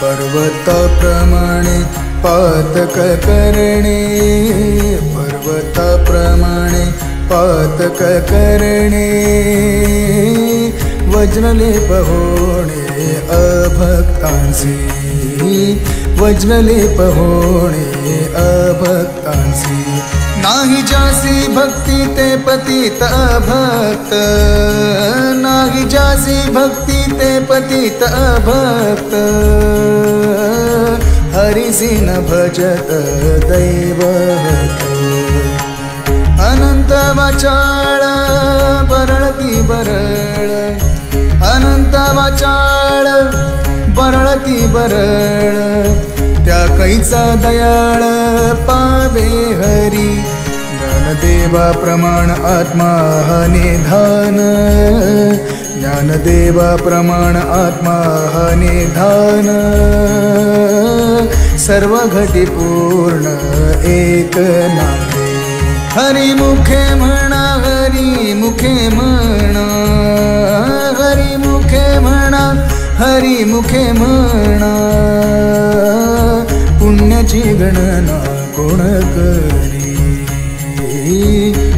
पर्वताप्रमाणे पातक करणे, पर्वताप्रमाणे पातक करणे, वज्रलेप होणे अभक्तांसी, वज्रलेप होणे अभक्तांसी। नाही जासी भक्ती ते पतित अभक्त, नाही जासी भक्ती ते पतित अभक्त, हरिसी न भजत दैवत। अनंत वाचाळ बरळती बरळ, अनंत वाचाळ बरळती बरळ, त्या कैचा दयाळ पावे हरी। ज्ञानदेवा प्रमाण आत्मा हा निधान, ज्ञानदेवा प्रमाण आत्मा हा निधान, सर्व घटी पूर्ण एक नामे। हरी मुखे म्हणा, हरी मुखे म्हणा, हरी मुखे म्हणा, हरी मुखे म्हणा, पुण्याची गणना कोण करी,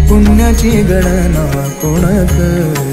पुण्याची गणना कोण करी।